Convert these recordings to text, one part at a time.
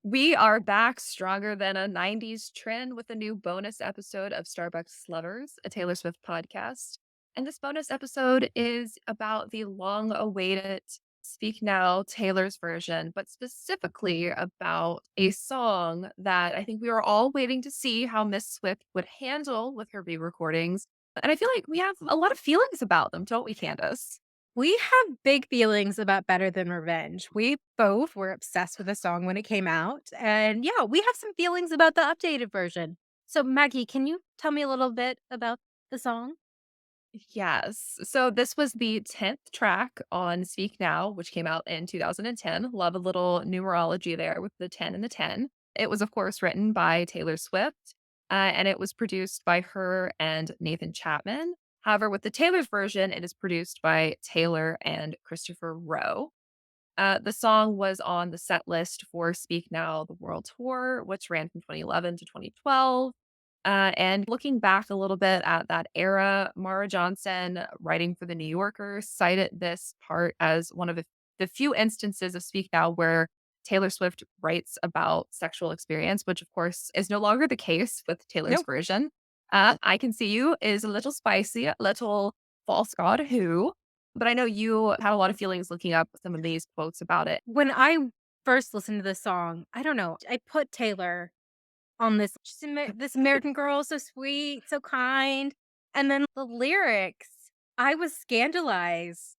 We are back stronger than a 90s trend with a new bonus episode of Starbucks Lovers, a Taylor Swift podcast. And this bonus episode is about the long awaited Speak Now Taylor's version, but specifically about a song that I think we were all waiting to see how Miss Swift would handle with her re recordings. And I feel like we have a lot of feelings about them, don't we, Candace? We have big feelings about Better Than Revenge. We both were obsessed with the song when it came out. And yeah, we have some feelings about the updated version. So, Maggie, can you tell me a little bit about the song? Yes. So this was the 10th track on Speak Now, which came out in 2010. Love a little numerology there with the 10 and the 10. It was, of course, written by Taylor Swift, and it was produced by her and Nathan Chapman. However, with the Taylor's version, it is produced by Taylor and Christopher Rowe. The song was on the set list for Speak Now, the World Tour, which ran from 2011 to 2012. And looking back a little bit at that era, Mara Johnson, writing for The New Yorker, cited this part as one of the few instances of Speak Now where Taylor Swift writes about sexual experience, which of course is no longer the case with Taylor's Nope. version. I Can See You is a little spicy, a little false god who, but I know you had a lot of feelings looking up some of these quotes about it. When I first listened to this song, I don't know, I put Taylor on this, this American girl, so sweet, so kind. And then the lyrics, I was scandalized,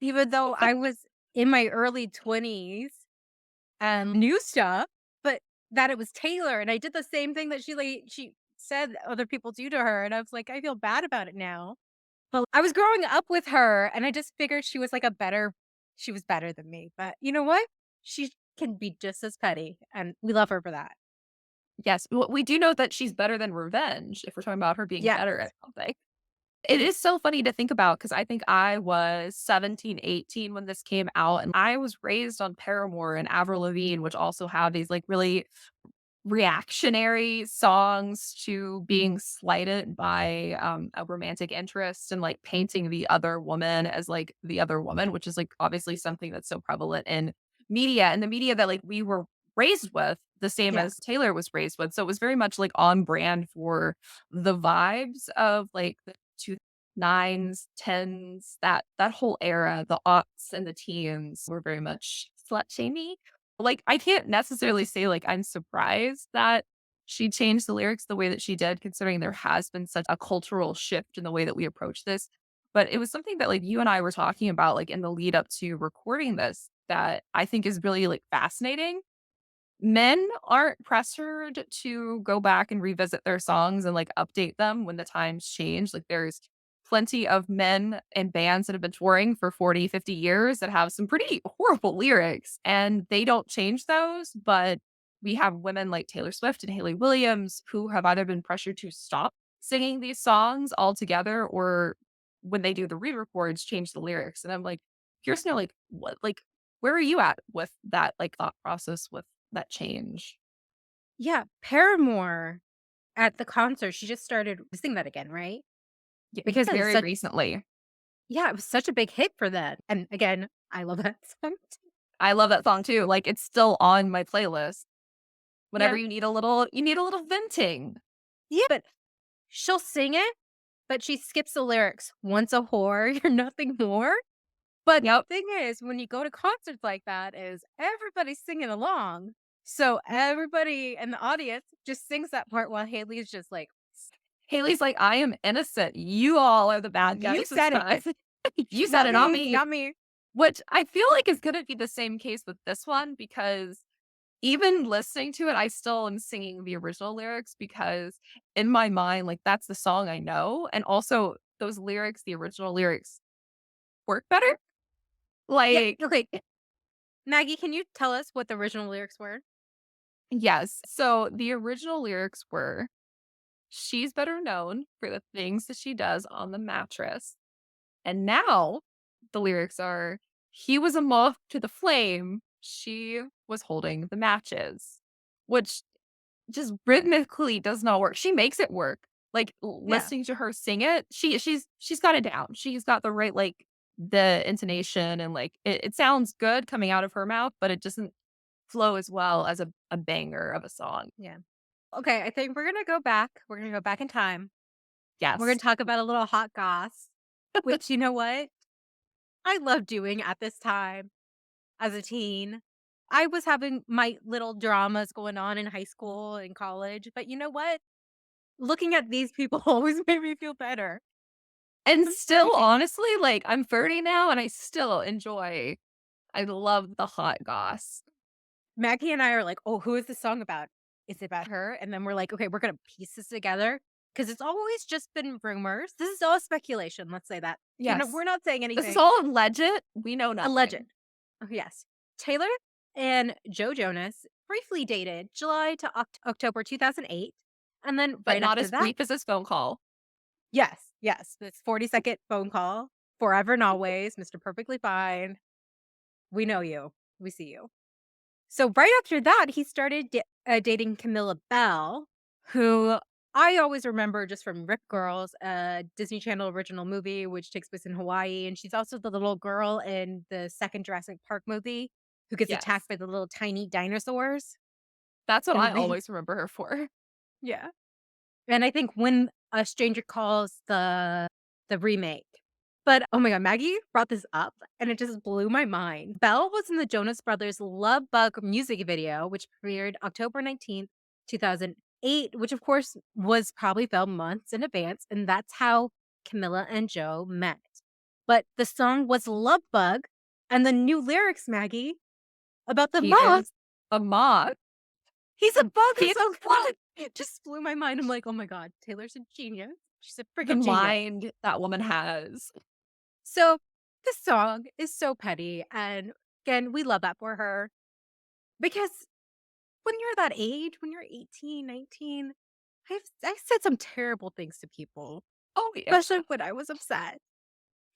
even though I was in my early 20s and knew stuff, but that it was Taylor, and I did the same thing that she said other people do to her, and I was like, "I feel bad about it now." But I was growing up with her, and I just figured she was better than me, but you know what? She can be just as petty, and we love her for that. Yes, well, we do know that she's better than Revenge if we're talking about her being Yes. better at something. It is so funny to think about because I think I was 17, 18 when this came out, and I was raised on Paramore and Avril Lavigne, which also have these, like, really reactionary songs to being slighted by, a romantic interest and, like, painting the other woman as, like, the other woman, which is, like, obviously something that's so prevalent in media and the media that, like, we were raised with, the same Yeah. as Taylor was raised with. So it was very much, like, on brand for the vibes of, like, the 9s, 10s, that whole era, the aughts and the teens were very much slut-shamey. Like, I can't necessarily say, like, I'm surprised that she changed the lyrics the way that she did, considering there has been such a cultural shift in the way that we approach this. But it was something that, like, you and I were talking about, like, in the lead up to recording this that I think is really, like, fascinating. Men aren't pressured to go back and revisit their songs and, like, update them when the times change. Like, there's plenty of men and bands that have been touring for 40, 50 years that have some pretty horrible lyrics, and they don't change those, but we have women like Taylor Swift and Hayley Williams who have either been pressured to stop singing these songs altogether or when they do the re-records, change the lyrics, and I'm, like, curious to know, like, what like, where are you at with that, like, thought process with that change? Yeah, Paramore at the concert, she just started to sing that again, right? Because it was Very such recently. yeah, it was such a big hit for them, and again, I love that song too. I love that song too, like, it's still on my playlist. Whenever Yeah. you need a little venting. Yeah, but she'll sing it, but she skips the lyrics, "Once a whore, you're nothing more." But Yep. thing is, when you go to concerts like that is everybody's singing along. So everybody in the audience just sings that part while Haley's just like, Haley's like, "I am innocent. You all are the bad "You guys this said it, time. You said not it, not me, me." not me." Which I feel like is gonna be the same case with this one because even listening to it, I still am singing the original lyrics because in my mind, like, that's the song I know, and also those lyrics, the original lyrics work better. Yeah, Like, okay. Maggie, can you tell us what the original lyrics were? yes. So the original lyrics were, "She's better known for the things that she does on the mattress." And now the lyrics are, "He was a moth to the flame. She was holding the matches," which just rhythmically does not work. She makes it work. Like Yeah. listening to her sing it, she's got it down. She's got the right like the intonation and like it sounds good coming out of her mouth, but it doesn't flow as well as a banger of a song. Yeah. Okay, I think we're gonna go back. We're gonna go back in time. We're gonna Yes. talk about a little hot goss, which you know what? I love doing at this time as a teen. I was having my little dramas going on in high school and college, but you know what? Looking at these people always made me feel better. And I'm still, 30. honestly, like, I'm 30 now, and I still enjoy I love the hot goss. Maggie and I are like, "Oh, who is this song about? Is it about her?" And then we're like, "Okay, we're gonna piece this together because it's always just been rumors. This is all speculation, let's say that. Yes. We're not saying This is anything. all alleged, we know Alleged." nothing. Oh, yes. Taylor and Joe Jonas briefly dated July to October 2008, and then But right not after as that. brief as this phone call. Yes, this 40-second phone call, forever and always, Mr. Perfectly Fine. We know you. We see you. So right after that, he started dating Camilla Bell, who I always remember just from Rip Girls, a Disney Channel original movie, which takes place in Hawaii. And she's also the little girl in the second Jurassic Park movie who gets Yes. attacked by the little tiny dinosaurs. That's what I And they, always remember her for. yeah. And I think When a Stranger Calls, the remake. But, oh my god, Maggie brought this up, and it just blew my mind. Belle was in the Jonas Brothers' Love Bug music video, which premiered October 19th, 2008, which, of course, was probably filmed months in advance, and that's how Camilla and Joe met. But the song was Love Bug, and the new lyrics, Maggie, about the He moth. is a moth. He's a bug or He something. It just blew my mind. I'm like, "Oh my god, Taylor's a genius. She's a the freaking genius." mind that woman has. So, this song is so petty, and again, we love that for her because when you're that age, when you're 18, 19, I said some terrible things to people, Oh, yeah. especially when I was upset,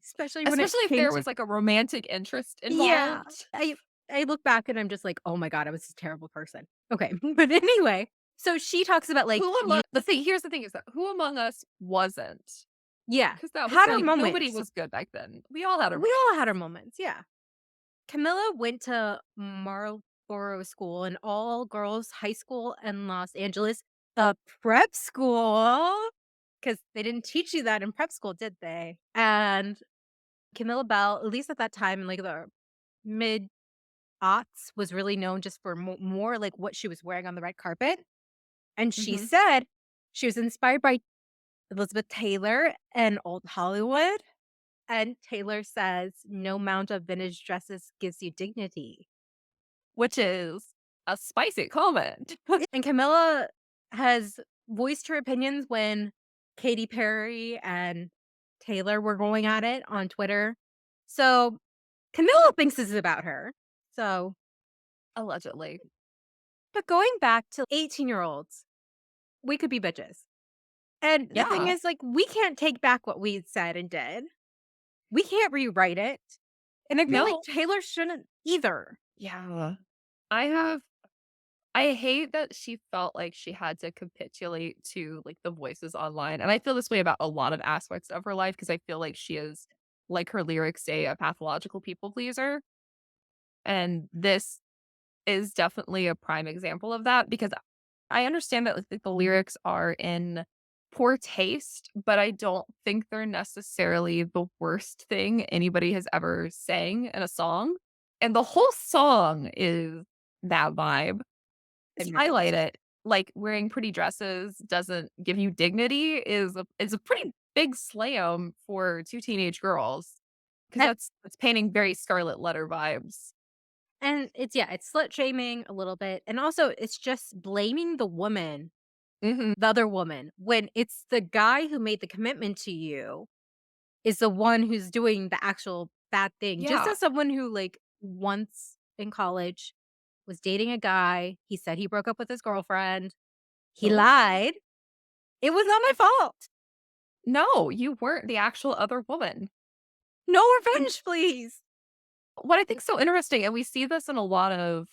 especially when it Especially if came there to. was, like, a romantic interest Yeah. involved. I look back and I'm just like, "Oh my god, I was a terrible person." Okay, but anyway, so she talks about, like, Who you. among the thing here's the thing is that who among us wasn't? Yeah, Because that was, had our like, nobody moments. was good back then. We all had our We all had our moments, yeah. Camilla went to Marlboro School, an all-girls high school in Los Angeles, a prep school, because they didn't teach you that in prep school, did they? And Camilla Bell, at least at that time, in, like, the mid-aughts, was really known just for more, like, what she was wearing on the red carpet, and she Mhm. said she was inspired by Elizabeth Taylor and Old Hollywood. And Taylor says, "No amount of vintage dresses gives you dignity." Which is a spicy comment. And Camilla has voiced her opinions when Katy Perry and Taylor were going at it on Twitter. So Camilla thinks this is about her. So, Allegedly. but going back to 18-year-olds, we could be bitches. And the thing Yeah. is, like, we can't take back what we said and did. We can't rewrite it. And I feel like No. Taylor shouldn't either. Yeah. I have I hate that she felt like she had to capitulate to, like, the voices online, and I feel this way about a lot of aspects of her life because I feel like she is, like her lyrics say, a pathological people pleaser, and this is definitely a prime example of that because I understand that, like, the lyrics are in poor taste, but I don't think they're necessarily the worst thing anybody has ever sang in a song, and the whole song is that vibe. Just Admit highlight it. it, like, wearing pretty dresses doesn't give you dignity is a pretty big slam for 2 teenage girls because that's painting very Scarlet Letter vibes. And it's yeah, it's slut shaming a little bit, and also it's just blaming the woman, Mhm. the other woman, when it's the guy who made the commitment to you is the one who's doing the actual bad thing. Just Yeah. as someone who, like, once in college was dating a guy, he said he broke up with his girlfriend, he Oh. lied. It was not my fault. No, you weren't the actual other woman. No revenge, please. What I think's so interesting, and we see this in a lot of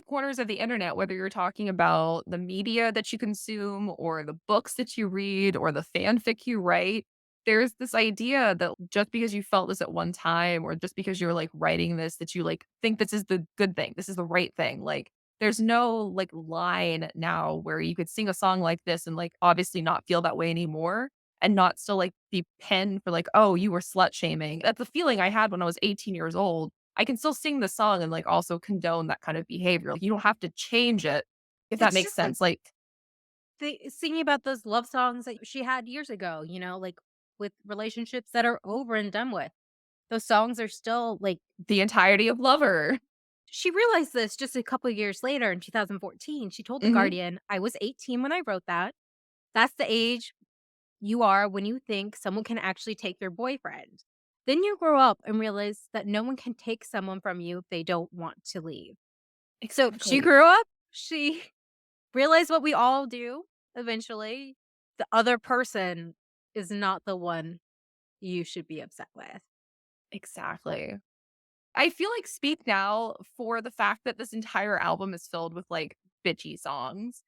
corners of the internet, whether you're talking about the media that you consume or the books that you read or the fanfic you write, there's this idea that just because you felt this at one time or just because you're, like, writing this, that you, like, think this is the good thing, this is the right thing, like, there's no, like, line now where you could sing a song like this and, like, obviously not feel that way anymore and not still, like, be pinned for, like, "Oh, you were slut shaming." That's the feeling I had when I was 18 years old. I can still sing the song and, like, also condone that kind of behavior. Like, you don't have to change it, if that It's makes just like sense, like singing about those love songs that she had years ago, like with relationships that are over and done with. Those songs are still like the entirety of Lover. she realized this just a couple years later in 2014. She told The Mhm. Guardian, I was 18 when I wrote that. That's the age you are when you think someone can actually take your boyfriend. Then you grow up and realize that no one can take someone from you if they don't want to leave. So she Exactly. grew up, she realized what we all do eventually. The other person is not the one you should be upset with. Exactly. I feel like Speak Now, for the fact that this entire album is filled with, like, bitchy songs,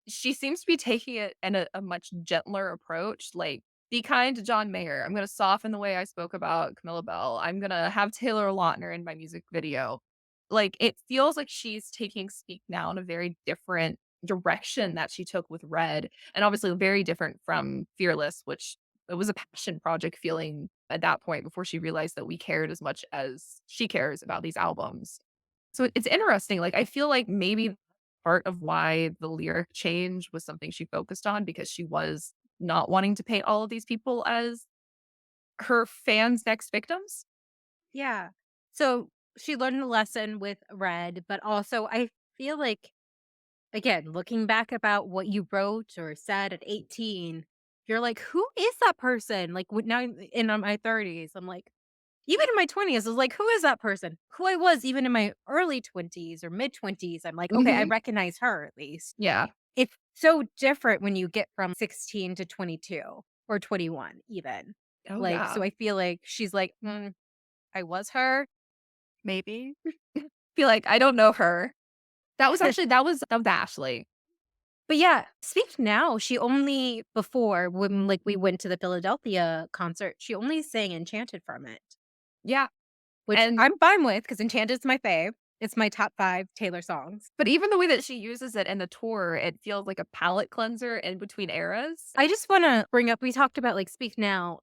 she seems to be taking it in a much gentler approach, like, "Be kind to John Mayer. I'm gonna soften the way I spoke about Camilla Bell. I'm gonna have Taylor Lautner in my music video." Like, it feels like she's taking Speak Now in a very different direction that she took with Red, and obviously very different from Fearless, which it was a passion project feeling at that point before she realized that we cared as much as she cares about these albums. So it's interesting, like, I feel like maybe part of why the lyric change was something she focused on because she was not wanting to paint all of these people as her fans' next victims. Yeah. So she learned a lesson with Red, but also I feel like, again, looking back about what you wrote or said at 18, you're like, who is that person? Like now in my 30s, I'm like, even in my 20s, I was like, who is that person? Who I was even in my early 20s or mid 20s, I'm like, okay, I Mhm. recognize her at least. Yeah. It's so different when you get from 16 to 22 or 21 even. Oh, Like, yeah. so I feel like she's like, I was her, maybe. Feel like I don't know her. That was Ashley. But yeah, Speak Now, she only before when, like, we went to the Philadelphia concert, she only sang Enchanted from it, Yeah, which and I'm fine with because Enchanted's my fave. It's my top 5 Taylor songs. but even the way that she uses it in the tour, it feels like a palate cleanser in between eras. I just wanna bring up we talked about, like, Speak Now.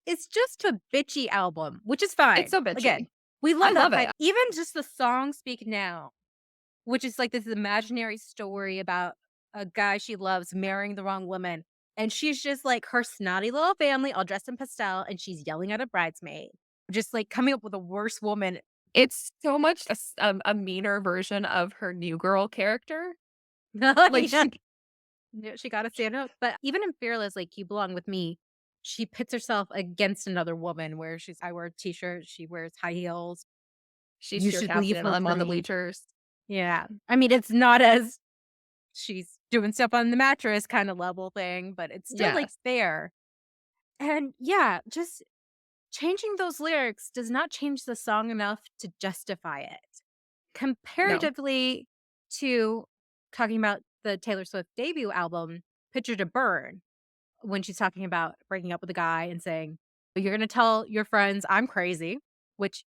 It's just a bitchy album, which is It's fine. so Again, bitchy. we I love that love vibe. it. Even just the song Speak Now, which is like this imaginary story about a guy she loves marrying the wrong woman, and she's just like her snotty little family all dressed in pastel, and she's yelling at a bridesmaid, just, like, coming up with a worse woman. It's so much a meaner version of her New Girl character. Like, Yeah. she Yeah, she gotta stand up, but even in Fearless, like, You Belong With Me, she pits herself against another woman where I wear a t-shirt, she wears high heels, she's you cheer should captain leave and her I'm for on the me. bleachers. Yeah. I mean, it's not as she's doing stuff on the mattress kinda level thing, but it's still, like, Yes. there. And yeah, just changing those lyrics does not change the song enough to justify it. No. Comparatively to talking about the Taylor Swift debut album, Picture to Burn, when she's talking about breaking up with a guy and saying, "You're gonna tell your friends I'm crazy," which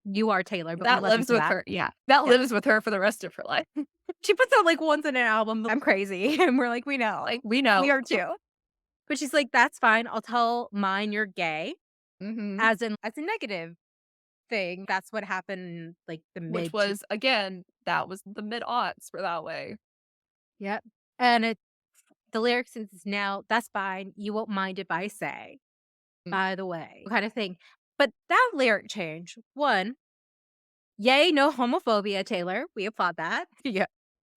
you are, Taylor, but we That love you lives for with that. her. Yeah. That Yeah. lives with her for the rest of her life. She puts out, like, once in an album, "I'm crazy," and we're like, "We know. Like, we We know. are too." But she's like, "That's fine. I'll tell mine you're gay," Mhm. as a negative thing. That's what happened in, like, the Which mid to was again, that was the mid-aughts for that way. Yep. And the lyrics is now, "That's fine. You won't mind if I say, Mm. by the way," kind of thing. But that lyric change, 1, yay, no homophobia, Taylor. We applaud that. Yeah,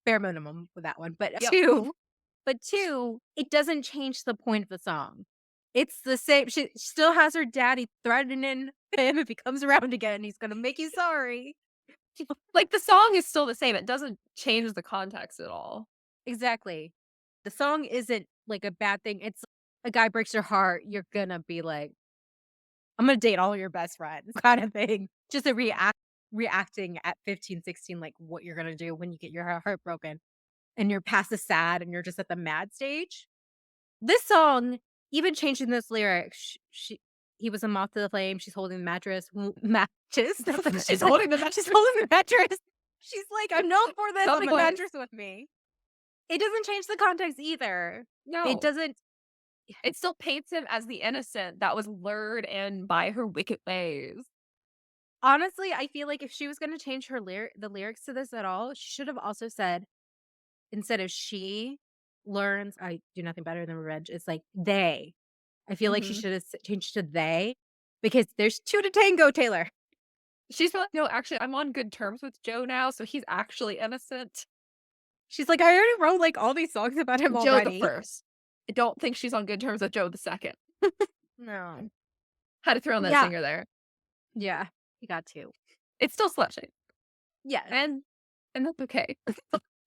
bare minimum with that one. But Yep. 2, it doesn't change the point of the song. It's the same. She still has her daddy threatening him if he comes around again. He's gonna make you sorry. Like, the song is still the same, it doesn't change the context at all. Exactly. The song isn't like a bad thing. It's a guy breaks your heart, you're gonna be like, I'm gonna date all your best friends kind of thing. Just a reacting at 15, 16, like what you're gonna do when you get your heart broken and you're past the sad and you're just at the mad stage. This song even changing those lyrics, she he was a moth to the flame, she's holding the mattress matches, that's what She's holding the she's mattress. holding the mattress. She's like, "I'm known for this, Got I'm the a voice. mattress with me." It doesn't change the context either. It No. doesn't It still paints him as the innocent that was lured in by her wicked ways. honestly, I feel like if she was gonna change the lyrics to this at all, she should have also said, instead of "she learns I do nothing better than revenge," it's like, "they." I feel like she Mhm. should have changed to "they," because there's 2 to tango, Taylor. She's like, "No, actually, I'm on good terms with Joe now, so he's actually innocent." She's like, "I already wrote, like, all these songs about him Joe the already." 1st. I don't think she's on good terms with Joe the 2nd. No. Had to throw in that Yeah. singer there. Yeah. You got to. It's still slut-shaming, Yes. and that's okay.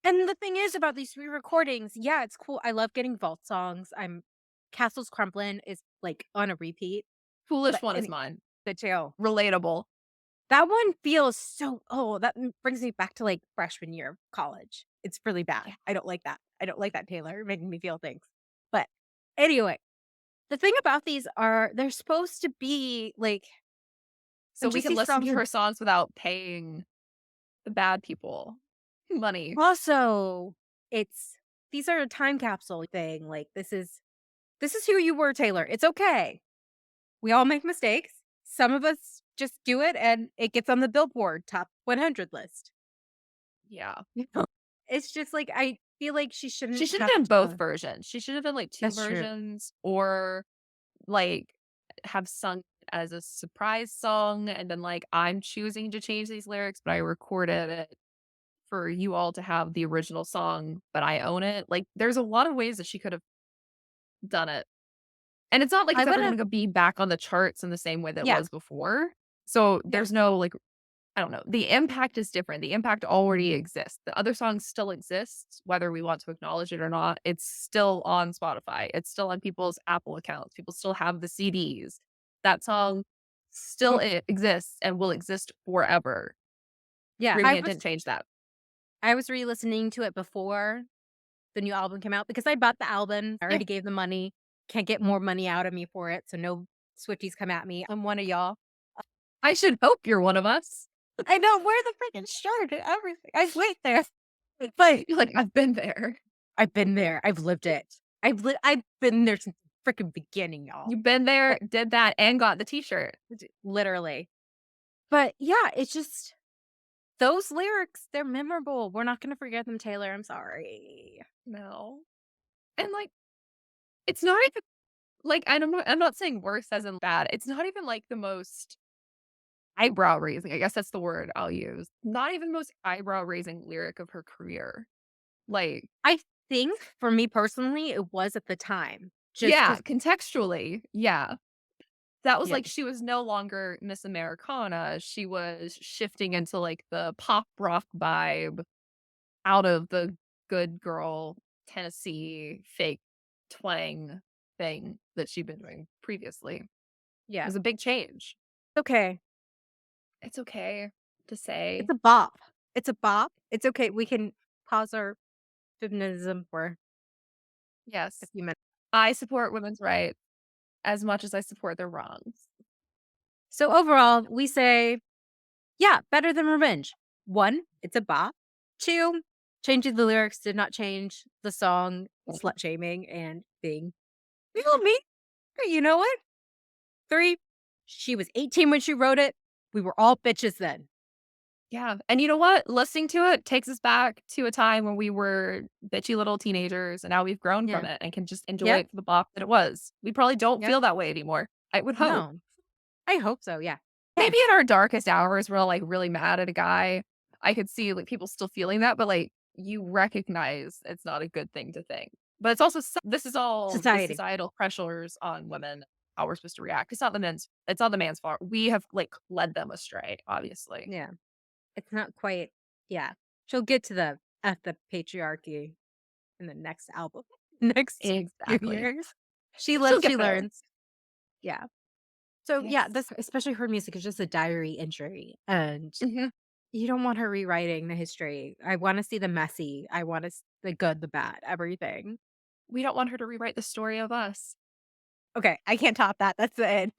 And the thing is about these re-recordings, yeah, it's cool. I love getting vault songs. I'm Castles Crumplin' is, like, on a repeat, Foolish but one is any mine. the jail. Relatable. That one feels so that brings me back to, like, freshman year of college. It's really bad. Yeah. I don't like that. I don't like that, Taylor, making me feel things. But anyway, the thing about these are they're supposed to be, like So and we just can these listen songs to are her songs without paying the bad people money. also it's these are a time capsule thing, like, this is who you were, Taylor. It's okay. We all make mistakes. Some of us just do it, and it gets on the Billboard Top 100 list. Yeah. It's just, like, I feel like she She shouldn't should have have done both to versions. She should have done, like, 2 That's true. versions or, like, have sung as a surprise song and then, like, "I'm choosing to change these lyrics, but I recorded it for you all to have the original song, but I own it." Like, there's a lot of ways that she could have done it. And it's not like I it's ever would've gonna be back on the charts in the same way that it Yeah, was before. So, yeah. there's no, like, I don't know. The impact is different. The impact already exists. The other songs still exist, whether we want to acknowledge it or not. It's still on Spotify. It's still on people's Apple accounts. People still have the CDs. That song still exists and will exist forever. Yeah, Streaming it didn't change that. I was re-listening to it before the new album came out because I bought the album. I Yeah. already gave the money. Can't get more money out of me for it, so no Swifties come at me. I'm one of y'all. I should hope you're one of us. I know, wear the freaking shirt and everything. I wait there. But You're like, "I've been there." I've been there. I've lived it. I've been there since the freaking beginning, y'all. You've been there, But did that, and got the T-shirt. literally. But yeah, it's just those lyrics, they're memorable. We're not gonna forget them, Taylor. I'm sorry. No. And, like, it's not even like, and I'm not saying worse as in bad. It's not even, like, the most eyebrow raising, I guess that's the word I'll use. Not even the most eyebrow raising lyric of her career. Like, I think for me personally, it was at the time. Just yeah, because contextually, yeah. That was yeah, like she was no longer Miss Americana. She was shifting into like the pop rock vibe out of the good girl Tennessee fake twang thing that she'd been doing previously. It yeah. was a big change. Okay. It's okay to It's say, a bop. It's a bop. It's okay. We can pause our feminism for a yes, few minutes. I support women's rights as much as I support their wrongs. So overall, we say, yeah, better than revenge. 1, it's a bop. 2, changing the lyrics did not change the song slut shaming and being real mean. You know what? 3, she was 18 when she wrote it. We were all bitches then. Yeah, and you know what? Listening to it takes us back to a time when we were bitchy little teenagers, and now we've grown from Yeah. it and can just enjoy Yep. it for the bop that it was. We probably don't Yep. feel that way anymore. I would hope. No. I hope so. Yeah. Maybe Okay. in our darkest hours, we're, like, really mad at a guy. I could see, like, people still feeling that, but, like, you recognize it's not a good thing to think. But it's also this is all the Society. societal pressures on women, how we're supposed to react. It's not the man's fault. We have, like, led them astray, obviously. Yeah. It's not quite yeah. She'll get to the F the patriarchy in the next album, next few Exactly. years. She She'll lives, get she there. learns. Yeah. So, yeah, Yes. this especially her music is just a diary entry, and Mhm. you don't want her rewriting the history. I wanna see the messy, I wanna the good, the bad, everything. We don't want her to rewrite the story of us. Okay, I can't top that. That's the end.